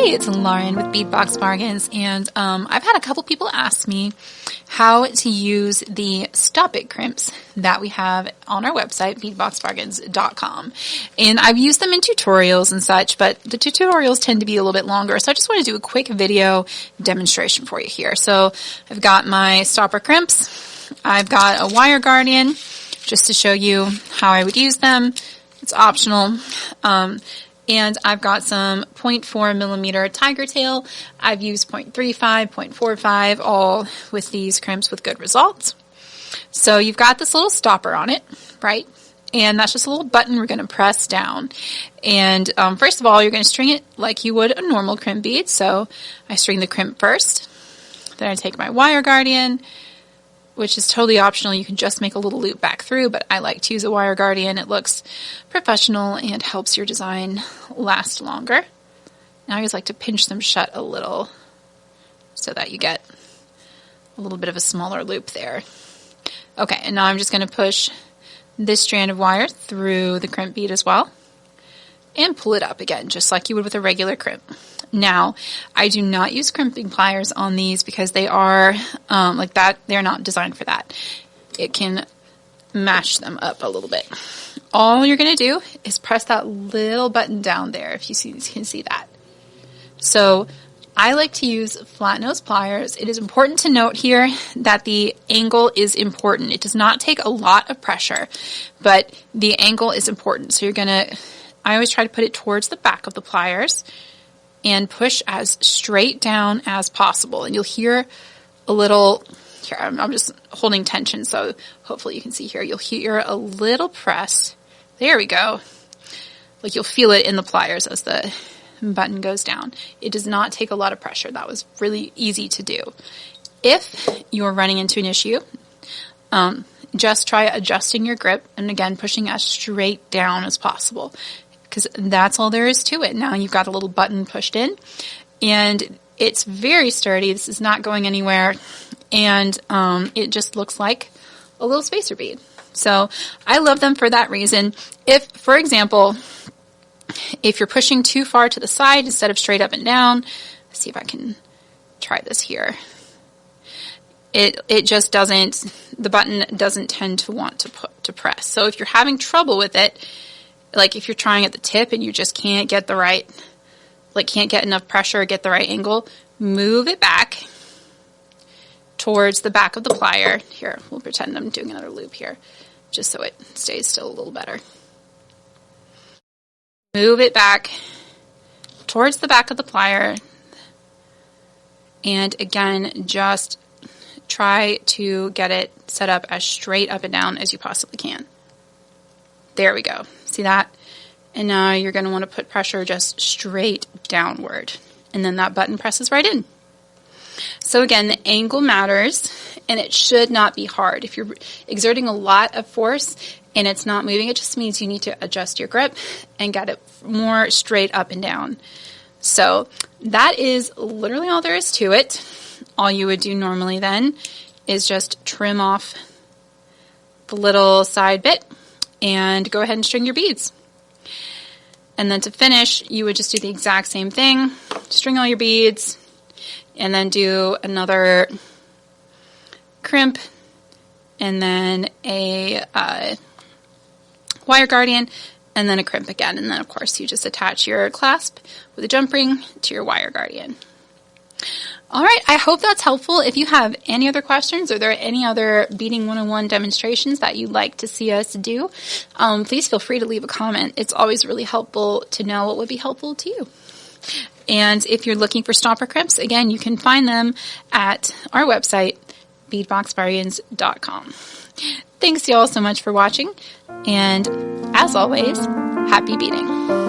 Hey, it's Lauren with Beadbox Bargains, and I've had a couple people ask me how to use the Stop It crimps that we have on our website, beadboxbargains.com. And I've used them in tutorials and such, but the tutorials tend to be a little bit longer, so I just want to do a quick video demonstration for you here. So I've got my stopper crimps, I've got a wire guardian, just to show you how I would use them. It's optional. And I've got some 0.4 millimeter tiger tail. I've used 0.35, 0.45, all with these crimps with good results. So you've got this little stopper on it, right? And that's just a little button we're going to press down. And first of all, you're going to string it like you would a normal crimp bead. So I string the crimp first. Then I take my wire guardian, which is totally optional. You can just make a little loop back through, but I like to use a wire guardian. It looks professional and helps your design last longer. Now I just like to pinch them shut a little so that you get a little bit of a smaller loop there. Okay, and now I'm just going to push this strand of wire through the crimp bead as well and pull it up again, just like you would with a regular crimp. Now, I do not use crimping pliers on these because they are like that. They're not designed for that. It can mash them up a little bit. All you're going to do is press that little button down there, if you can see that. So I like to use flat nose pliers. It is important to note here that the angle is important. It does not take a lot of pressure, but the angle is important. So I always try to put it towards the back of the pliers and push as straight down as possible. And you'll hear a little, here, I'm just holding tension, so hopefully you can see here. You'll hear a little press. There we go. Like you'll feel it in the pliers as the button goes down. It does not take a lot of pressure. That was really easy to do. If you're running into an issue, just try adjusting your grip and again, pushing as straight down as possible, because that's all there is to it. Now you've got a little button pushed in, and it's very sturdy. This is not going anywhere, and it just looks like a little spacer bead. So I love them for that reason. If, for example, if you're pushing too far to the side instead of straight up and down, let's see if I can try this here. It just doesn't, the button doesn't tend to want to press. So if you're having trouble with it, like if you're trying at the tip and you just can't get the right, like can't get enough pressure or get the right angle, move it back towards the back of the plier. Here, we'll pretend I'm doing another loop here, just so it stays still a little better. Move it back towards the back of the plier. And again, just try to get it set up as straight up and down as you possibly can. There we go. See that? And now you're going to want to put pressure just straight downward. And then that button presses right in. So again, the angle matters, and it should not be hard. If you're exerting a lot of force and it's not moving, it just means you need to adjust your grip and get it more straight up and down. So that is literally all there is to it. All you would do normally then is just trim off the little side bit and go ahead and string your beads. And then to finish, you would just do the exact same thing. String all your beads and then do another crimp and then a wire guardian and then a crimp again. And then, of course, you just attach your clasp with a jump ring to your wire guardian. All right, I hope that's helpful. If you have any other questions or there are any other Beading 101 demonstrations that you'd like to see us do, please feel free to leave a comment. It's always really helpful to know what would be helpful to you. And if you're looking for stopper crimps, again, you can find them at our website, beadboxbargains.com. Thanks you all so much for watching, and as always, happy beading.